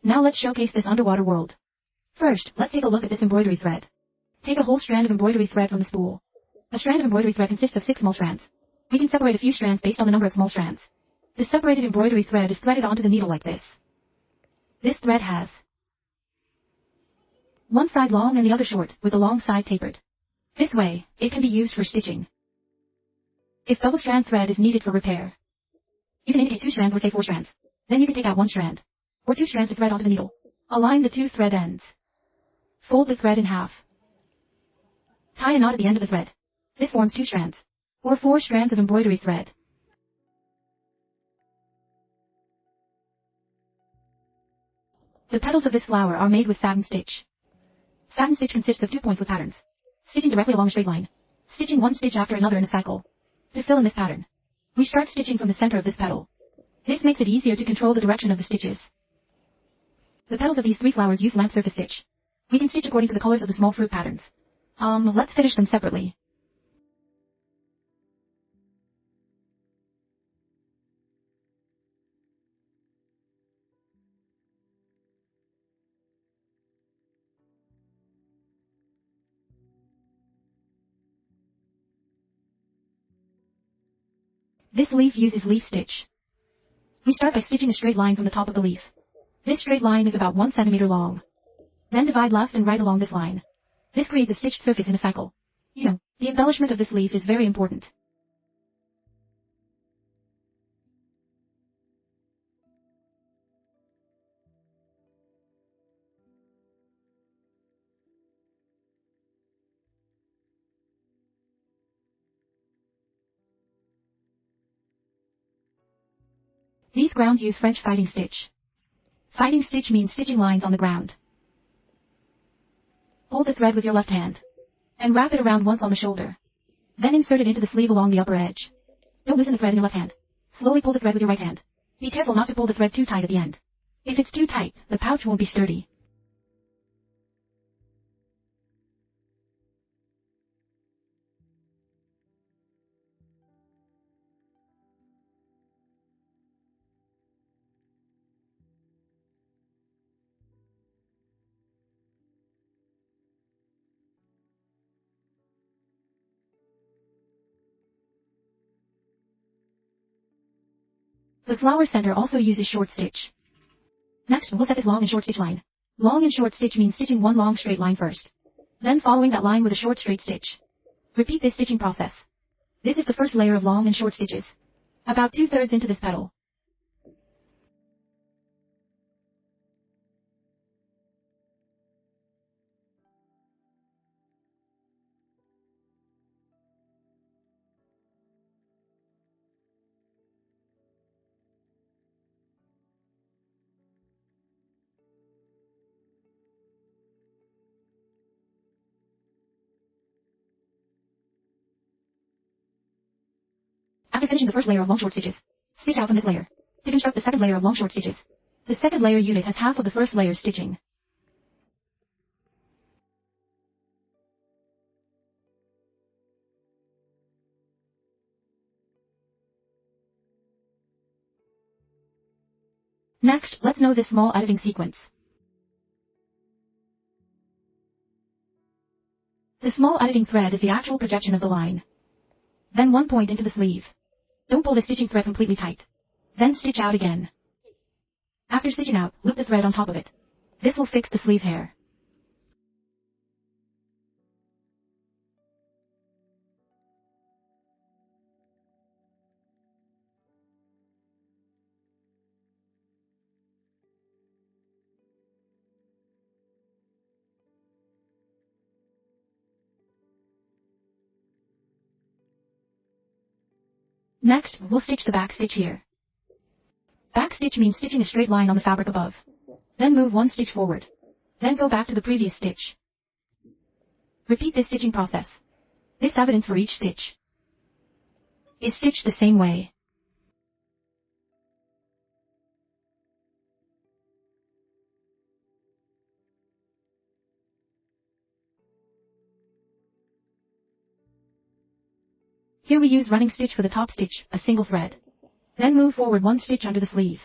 Now let's showcase this underwater world. First, let's take a look at this embroidery thread. Take a whole strand of embroidery thread from the spool. A strand of embroidery thread consists of 6 small strands. We can separate a few strands based on the number of small strands. The separated embroidery thread is threaded onto the needle like this. This thread has one side long and the other short, with the long side tapered. This way, it can be used for stitching. If double strand thread is needed for repair, you can indicate 2 strands or say 4 strands. Then you can take out 1 strand, or 2 strands to thread onto the needle. Align the 2 thread ends. Fold the thread in half. Tie a knot at the end of the thread. This forms 2 strands, or 4 strands of embroidery thread. The petals of this flower are made with satin stitch. Satin stitch consists of 2 points with patterns. Stitching directly along a straight line. Stitching 1 stitch after another in a cycle. To fill in this pattern, we start stitching from the center of this petal. This makes it easier to control the direction of the stitches. The petals of these 3 flowers use lamp surface stitch. We can stitch according to the colors of the small fruit patterns. Let's finish them separately. This leaf uses leaf stitch. We start by stitching a straight line from the top of the leaf. This straight line is about 1 centimeter long. Then divide left and right along this line. This creates a stitched surface in a cycle. The embellishment of this leaf is very important. These grounds use French fighting stitch. Fighting stitch means stitching lines on the ground. Hold the thread with your left hand, and wrap it around once on the shoulder. Then insert it into the sleeve along the upper edge. Don't loosen the thread in your left hand. Slowly pull the thread with your right hand. Be careful not to pull the thread too tight at the end. If it's too tight, the pouch won't be sturdy. The flower center also uses short stitch. Next, we'll set this long and short stitch line. Long and short stitch means stitching 1 long straight line first. Then following that line with a short straight stitch. Repeat this stitching process. This is the first layer of long and short stitches. About 2/3 into this petal. After finishing the first layer of long short stitches, stitch out from this layer. To construct the second layer of long short stitches. The second layer unit has half of the first layer stitching. Next, let's know this small editing sequence. The small editing thread is the actual projection of the line. Then 1 point into the sleeve. Don't pull the stitching thread completely tight. Then stitch out again. After stitching out, loop the thread on top of it. This will fix the sleeve hair. Next, we'll stitch the back stitch here. Back stitch means stitching a straight line on the fabric above. Then move 1 stitch forward. Then go back to the previous stitch. Repeat this stitching process. This evidence for each stitch is stitched the same way. Here we use running stitch for the top stitch, a single thread. Then move forward 1 stitch under the sleeve.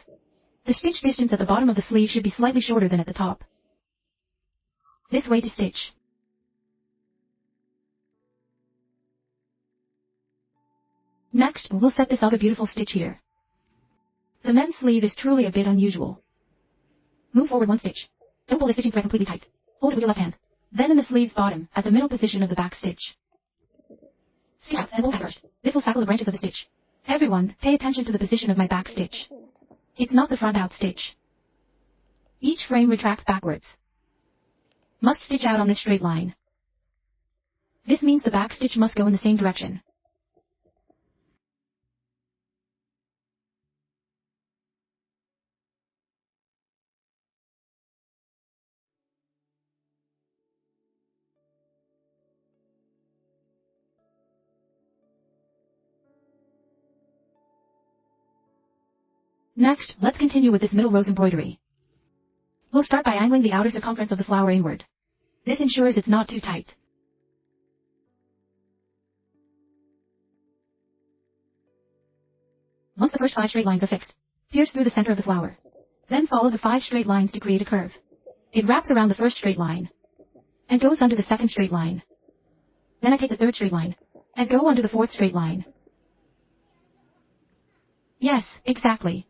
The stitch distance at the bottom of the sleeve should be slightly shorter than at the top. This way to stitch. Next, we'll set this other beautiful stitch here. The men's sleeve is truly a bit unusual. Move forward one stitch. Don't pull the stitching thread completely tight. Hold it with your left hand. Then in the sleeve's bottom, at the middle position of the back stitch. Skip out and pull back first. This will cycle the branches of the stitch. Everyone, pay attention to the position of my back stitch. It's not the front out stitch. Each frame retracts backwards. Must stitch out on this straight line. This means the back stitch must go in the same direction. Next, let's continue with this middle rose embroidery. We'll start by angling the outer circumference of the flower inward. This ensures it's not too tight. Once the first 5 straight lines are fixed, pierce through the center of the flower. Then follow the 5 straight lines to create a curve. It wraps around the first straight line and goes under the second straight line. Then I take the third straight line and go under the fourth straight line. Yes, exactly.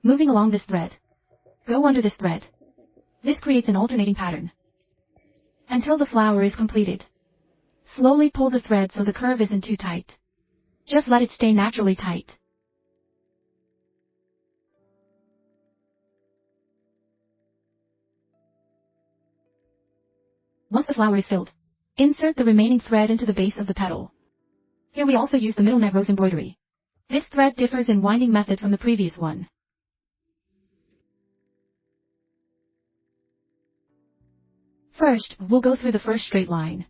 Moving along this thread. Go under this thread. This creates an alternating pattern until the flower is completed. Slowly pull the thread so the curve isn't too tight. Just let it stay naturally tight. Once the flower is filled, insert the remaining thread into the base of the petal. Here we also use the middle net rose embroidery. This thread differs in winding method from the previous one. First, we'll go through the first straight line.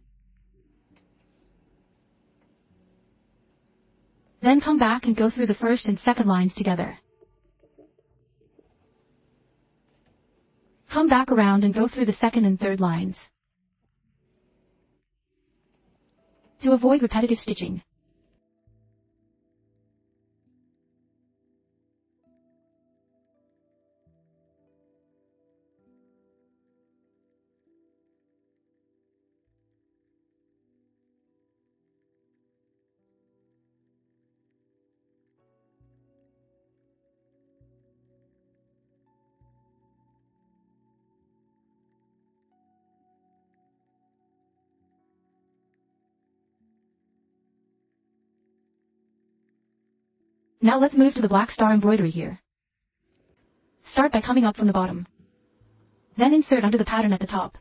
Then come back and go through the first and second lines together. Come back around and go through the second and third lines. To avoid repetitive stitching. Now let's move to the black star embroidery here. Start by coming up from the bottom. Then insert under the pattern at the top.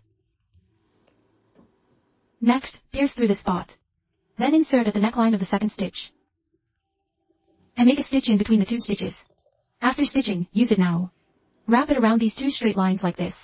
Next, pierce through this spot. Then insert at the neckline of the second stitch. And make a stitch in between the 2 stitches. After stitching, use it now. Wrap it around these 2 straight lines like this.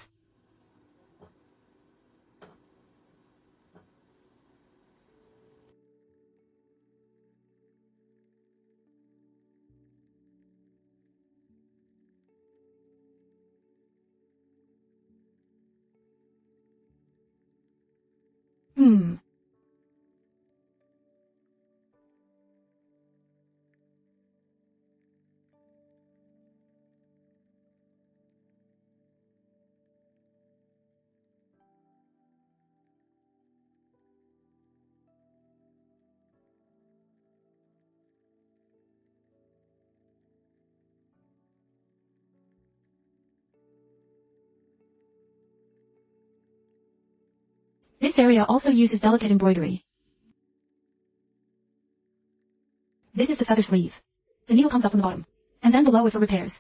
This area also uses delicate embroidery. This is the feather sleeve. The needle comes up from the bottom, and then below it for repairs.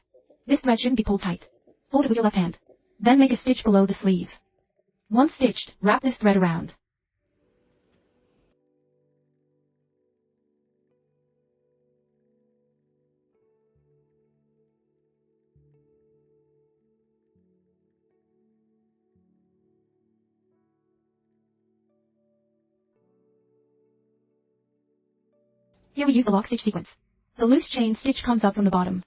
This thread shouldn't be pulled tight. Hold it with your left hand. Then make a stitch below the sleeve. Once stitched, wrap this thread around. Here we use the lock stitch sequence. The loose chain stitch comes up from the bottom.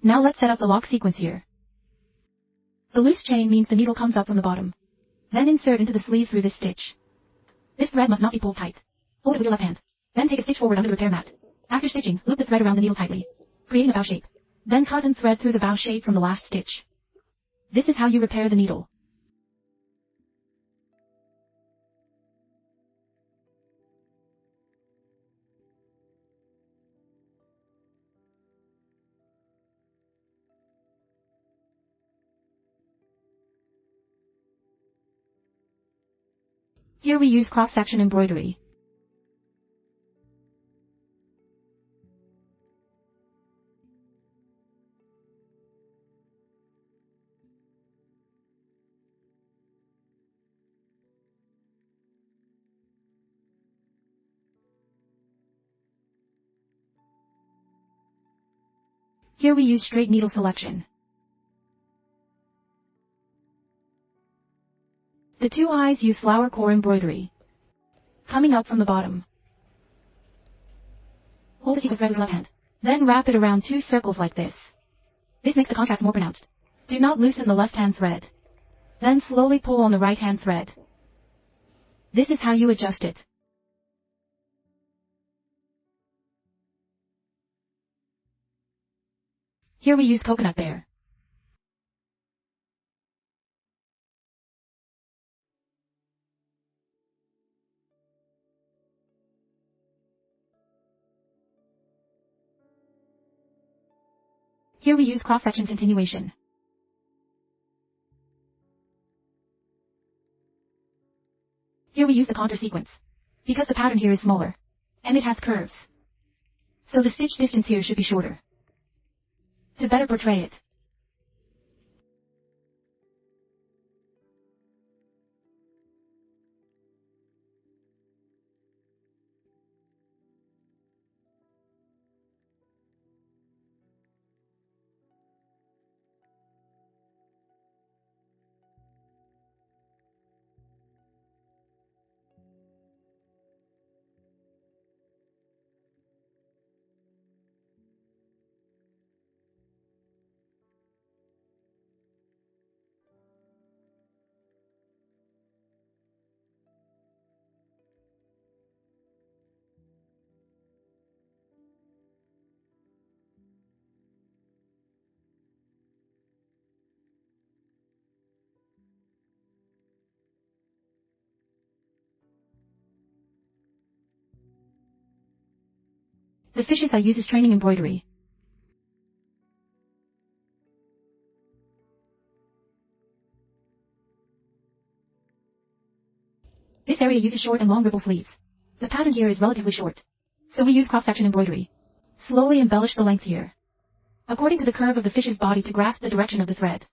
Now let's set up the lock sequence here. The loose chain means the needle comes up from the bottom. Then insert into the sleeve through this stitch. This thread must not be pulled tight. Hold it with your left hand. Then take a stitch forward under the repair mat. After stitching, loop the thread around the needle tightly, creating a bow shape. Then cut and thread through the bow shape from the last stitch. This is how you repair the needle. Here we use cross-section embroidery. Here we use straight needle selection. The two eyes use flower core embroidery. Coming up from the bottom. Hold the sequence thread with left hand. Then wrap it around 2 circles like this. This makes the contrast more pronounced. Do not loosen the left hand thread. Then slowly pull on the right hand thread. This is how you adjust it. Here we use coconut bear. Here we use cross-section continuation. Here we use the contour sequence. Because the pattern here is smaller. And it has curves. So the stitch distance here should be shorter. To better portray it. The fishes I use is training embroidery. This area uses short and long ripple sleeves. The pattern here is relatively short. So we use cross-section embroidery. Slowly embellish the length here. According to the curve of the fish's body to grasp the direction of the thread.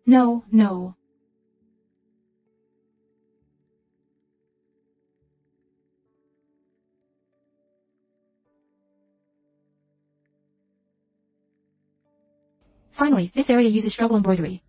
No, no. Finally, this area uses struggle embroidery.